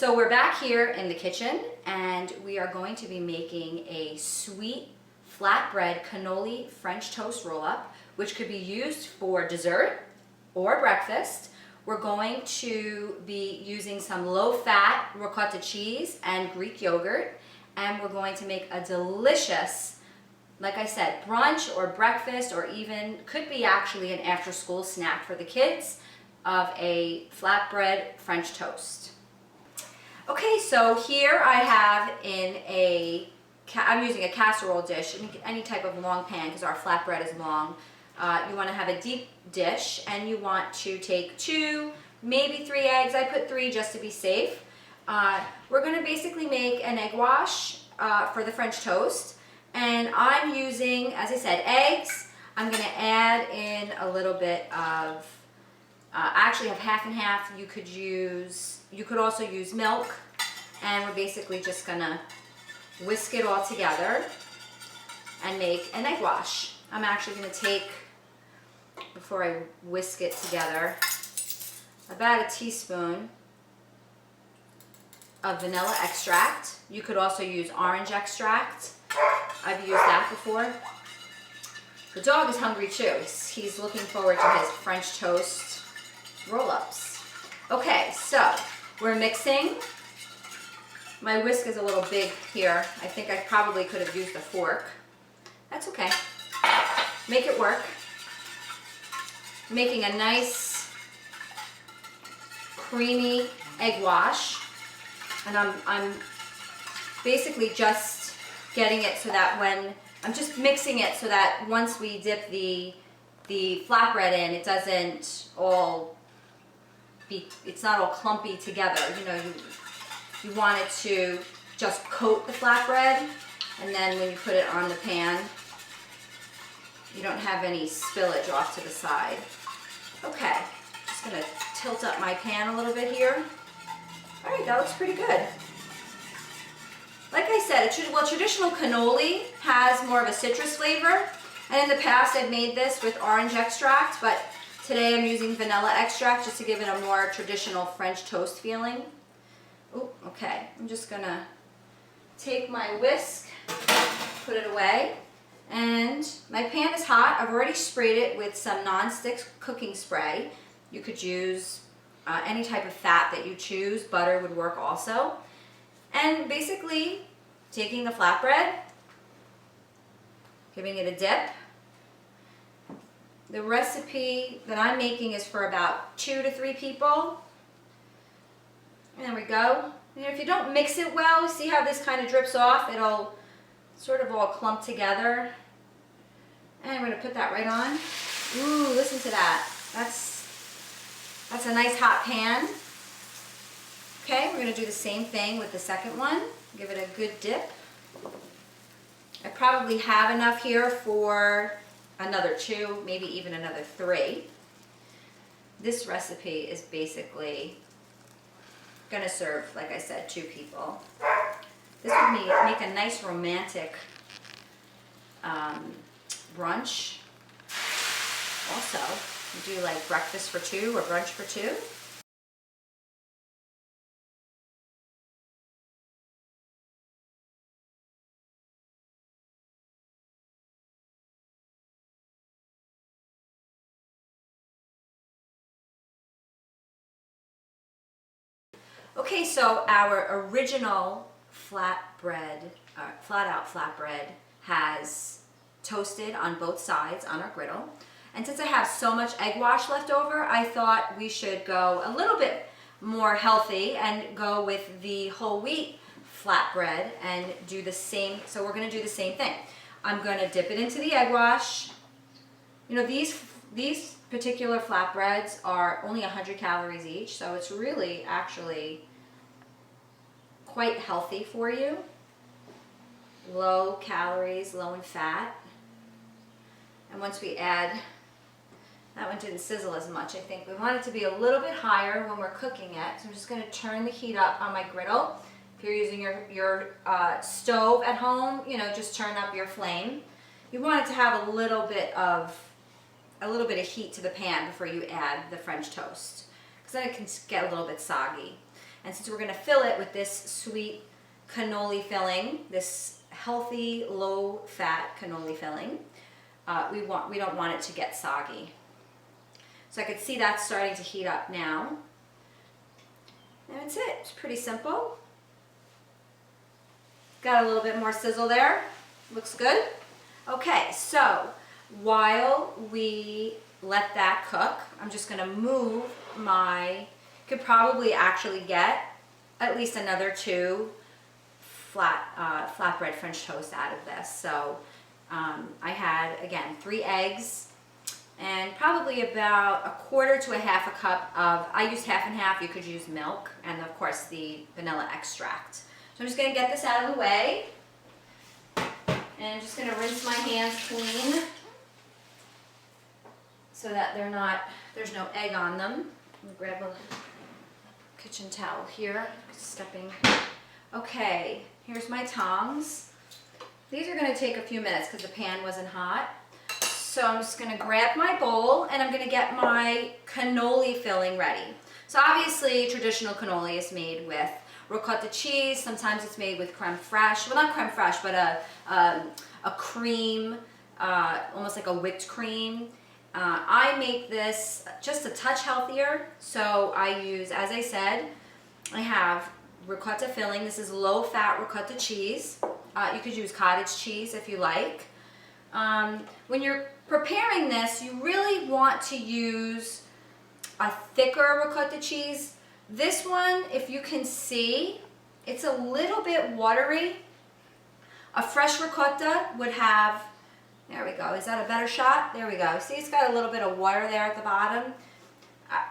So we're back here in the kitchen and we are going to be making a sweet flatbread cannoli French toast roll-up, which could be used for dessert or breakfast. We're going to be using some low-fat ricotta cheese and Greek yogurt, and we're going to make a delicious, like I said, brunch or breakfast, or even could be actually an after-school snack for the kids, of a flatbread French toast. Okay, so here I have I'm using a casserole dish, any type of long pan because our flatbread is long. You want to have a deep dish and you want to take 2, maybe 3 eggs. I put 3 just to be safe. We're going to basically make an egg wash for the French toast. And I'm using, as I said, eggs. I'm going to add in a little bit of, I actually have half and half. You could also use milk. And we're basically just going to whisk it all together and make an egg wash. I'm actually going to take, before I whisk it together, about a teaspoon of vanilla extract. You could also use orange extract. I've used that before. The dog is hungry too. He's looking forward to his French toast roll-ups. Okay, so we're mixing. My whisk is a little big here. I think I probably could have used a fork. That's okay. Make it work. Making a nice creamy egg wash. And I'm basically just getting it so that I'm just mixing it so that once we dip the flatbread in, it doesn't all it's not all clumpy together. You know, you want it to just coat the flatbread, and then when you put it on the pan, you don't have any spillage off to the side. Okay, just gonna tilt up my pan a little bit here. All right, that looks pretty good. Like I said, traditional cannoli has more of a citrus flavor, and in the past I've made this with orange extract, but today I'm using vanilla extract just to give it a more traditional French toast feeling. Oh, okay, I'm just gonna take my whisk, put it away, and my pan is hot. I've already sprayed it with some non-stick cooking spray. You could use any type of fat that you choose. Butter would work also. And basically taking the flatbread, giving it a dip. The recipe that I'm making is for about 2 to 3 people. And there we go. And if you don't mix it well, see how this kind of drips off? It'll sort of all clump together. And I'm going to put that right on. Ooh, listen to that. That's a nice hot pan. Okay, we're going to do the same thing with the second one. Give it a good dip. I probably have enough here for another 2, maybe even another 3. This recipe is basically going to serve, like I said, 2 people. This would make a nice romantic brunch. Also, you do like breakfast for 2 or brunch for 2. Okay, so our original flatbread, flat-out flatbread, has toasted on both sides on our griddle. And since I have so much egg wash left over, I thought we should go a little bit more healthy and go with the whole wheat flatbread and do the same. So we're going to do the same thing. I'm going to dip it into the egg wash. You know, these particular flatbreads are only 100 calories each, so it's really actually quite healthy for you. Low calories, low in fat. And once we add, that one didn't sizzle as much, I think. We want it to be a little bit higher when we're cooking it. So I'm just going to turn the heat up on my griddle. If you're using your stove at home, you know, just turn up your flame. You want it to have a little bit of heat to the pan before you add the French toast, because then it can get a little bit soggy. And since we're gonna fill it with this sweet cannoli filling, this healthy, low-fat cannoli filling, we don't want it to get soggy. So I could see that's starting to heat up now. And that's it, it's pretty simple. Got a little bit more sizzle there, looks good. Okay, so while we let that cook, I'm just gonna move could probably actually get at least another 2 flatbread French toast out of this. So I had, again, 3 eggs and probably about 1/4 to 1/2 cup of, I used half and half, you could use milk, and of course the vanilla extract. So I'm just gonna get this out of the way, and I'm just gonna rinse my hands clean so that there's no egg on them. I'm gonna grab a kitchen towel here, Okay, here's my tongs. These are gonna take a few minutes because the pan wasn't hot. So I'm just gonna grab my bowl and I'm gonna get my cannoli filling ready. So obviously traditional cannoli is made with ricotta cheese. Sometimes it's made with creme fraiche. Well, not creme fraiche, but a cream, almost like a whipped cream. I make this just a touch healthier. So I use, as I said, I have ricotta filling. This is low-fat ricotta cheese. You could use cottage cheese if you like. When you're preparing this, you really want to use a thicker ricotta cheese. This one, if you can see, it's a little bit watery. A fresh ricotta would have, there we go, is that a better shot? There we go. See, it's got a little bit of water there at the bottom.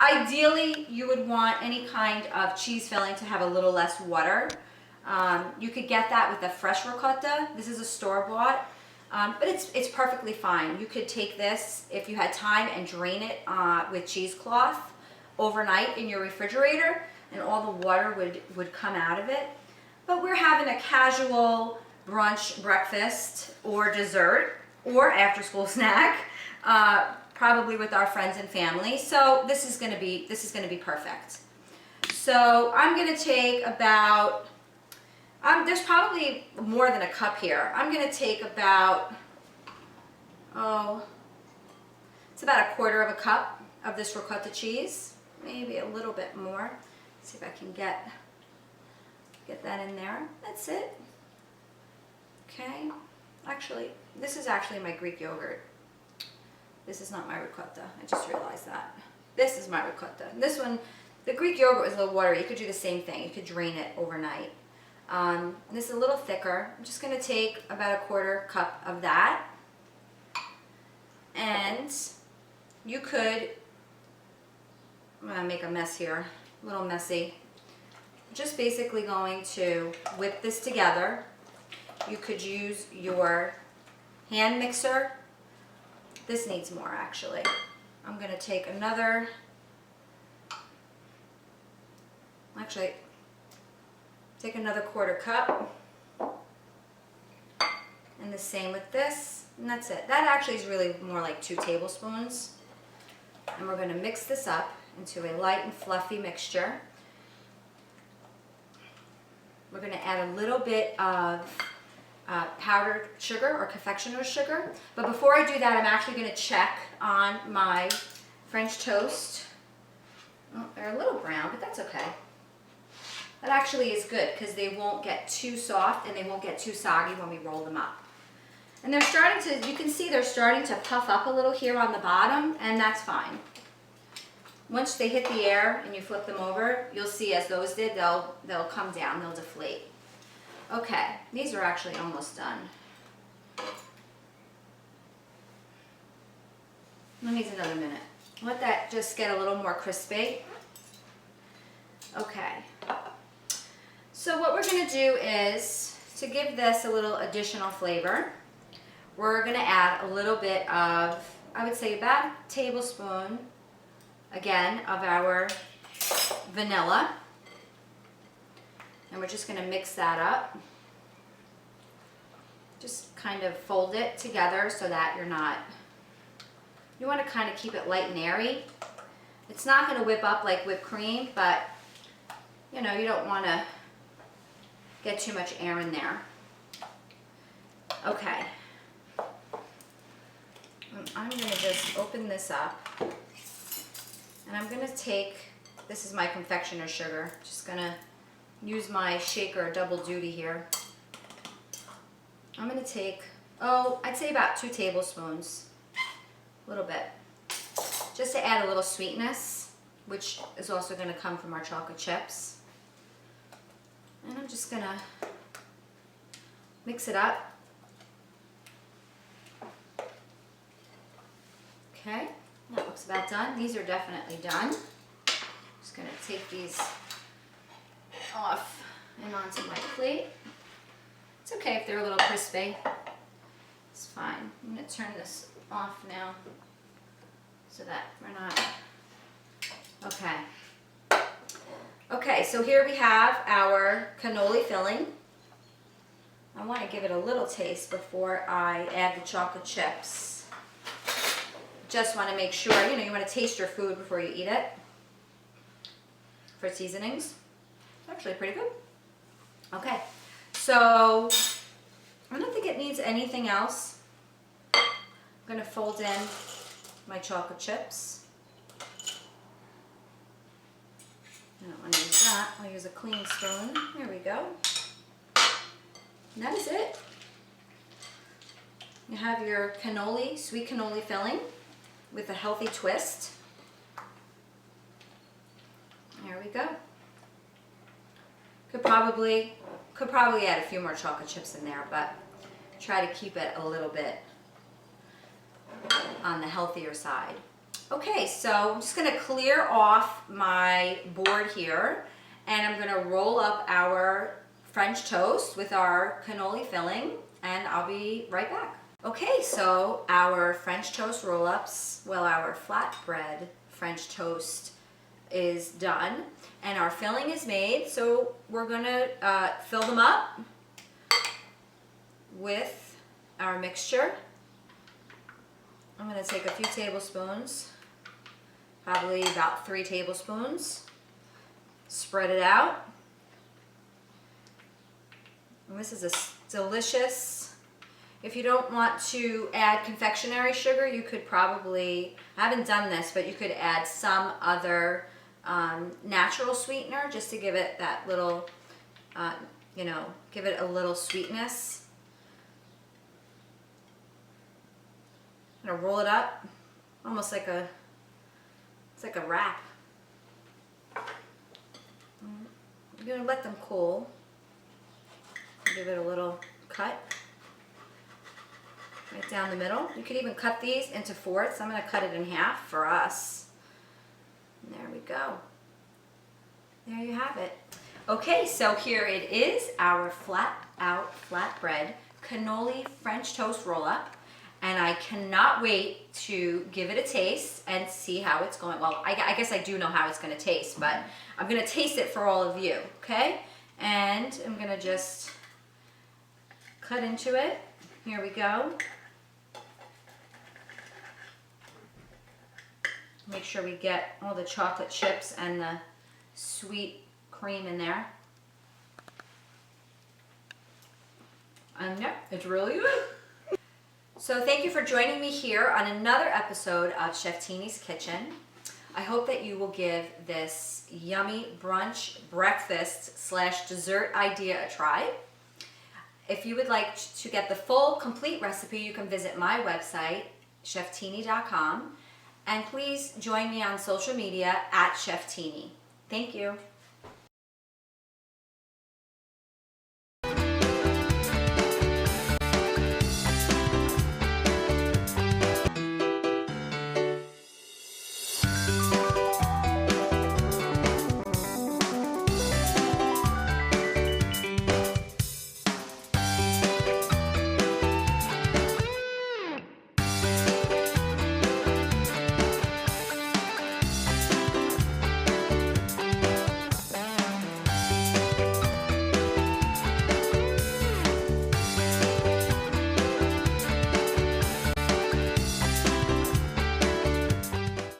Ideally, you would want any kind of cheese filling to have a little less water. You could get that with a fresh ricotta. This is a store-bought, but it's perfectly fine. You could take this, if you had time, and drain it with cheesecloth overnight in your refrigerator, and all the water would come out of it. But we're having a casual brunch, breakfast, or dessert, or after-school snack, probably with our friends and family. So this is going to be perfect. So I'm going to take about, there's probably more than a cup here. I'm going to take about, it's about 1/4 cup of this ricotta cheese, maybe a little bit more. Let's see if I can get that in there. That's it. Okay. Actually, this is actually my Greek yogurt. This is not my ricotta. I just realized that. This is my ricotta. This one, the Greek yogurt was a little watery. You could do the same thing. You could drain it overnight. This is a little thicker. I'm just going to take about 1/4 cup of that. And you could, I'm going to make a mess here, a little messy. Just basically going to whip this together. You could use your hand mixer. This needs more, actually. I'm going to take another, actually, take another 1/4 cup. And the same with this, and that's it. That actually is really more like 2 tablespoons. And we're going to mix this up into a light and fluffy mixture. We're going to add a little bit of powdered sugar or confectioner's sugar. But before I do that, I'm actually going to check on my French toast. Oh, they're a little brown, but that's okay. That actually is good because they won't get too soft and they won't get too soggy when we roll them up. And they're starting to, you can see they're starting to puff up a little here on the bottom, and that's fine. Once they hit the air and you flip them over, you'll see as those did, they'll come down, they'll deflate. Okay, these are actually almost done. That needs another minute. Let that just get a little more crispy. Okay. So what we're going to do is, to give this a little additional flavor, we're going to add a little bit of, I would say about a tablespoon, again, of our vanilla. And we're just going to mix that up. Just kind of fold it together so that you're not, you want to kind of keep it light and airy. It's not going to whip up like whipped cream, but you know, you don't want to get too much air in there. Okay. I'm going to just open this up, and I'm going to take, this is my confectioner's sugar, just going to use my shaker double duty here. I'm going to take, I'd say about 2 tablespoons, a little bit, just to add a little sweetness, which is also going to come from our chocolate chips. And I'm just going to mix it up. Okay, that looks about done. These are definitely done. Just going to take these off and onto my plate. It's okay if they're a little crispy. It's fine. I'm going to turn this off now so that we're not... Okay. Okay, so here we have our cannoli filling. I want to give it a little taste before I add the chocolate chips. Just want to make sure, you know, you want to taste your food before you eat it. For seasonings, it's actually pretty good. Okay, so I don't think it needs anything else. I'm going to fold in my chocolate chips. I don't want to use that. I'll use a clean spoon. There we go. And that is it. You have your cannoli, sweet cannoli filling with a healthy twist. There we go. Could probably add a few more chocolate chips in there, but try to keep it a little bit on the healthier side. Okay, so I'm just going to clear off my board here, and I'm going to roll up our French toast with our cannoli filling, and I'll be right back. Okay, so our French toast roll-ups, well, our flatbread French toast is done, and our filling is made, so we're going to fill them up with our mixture. I'm going to take a few tablespoons, probably about 3 tablespoons, spread it out. And this is a delicious, if you don't want to add confectionery sugar, you could probably, I haven't done this, but you could add some other natural sweetener just to give it that little, you know, give it a little sweetness. I'm gonna roll it up, almost like a, it's like a wrap. I'm gonna let them cool. Give it a little cut. Right down the middle. You could even cut these into fourths. I'm going to cut it in half for us. And there we go. There you have it. Okay, so here it is, our Flatout Flatbread Cannoli French Toast Roll-Up. And I cannot wait to give it a taste and see how it's going. Well, I guess I do know how it's going to taste, but I'm going to taste it for all of you, okay? And I'm going to just cut into it. Here we go. Make sure we get all the chocolate chips and the sweet cream in there. And yeah, it's really good. So thank you for joining me here on another episode of Cheftini's Kitchen. I hope that you will give this yummy brunch, breakfast / dessert idea a try. If you would like to get the full, complete recipe, you can visit my website, cheftini.com. And please join me on social media at Cheftini. Thank you.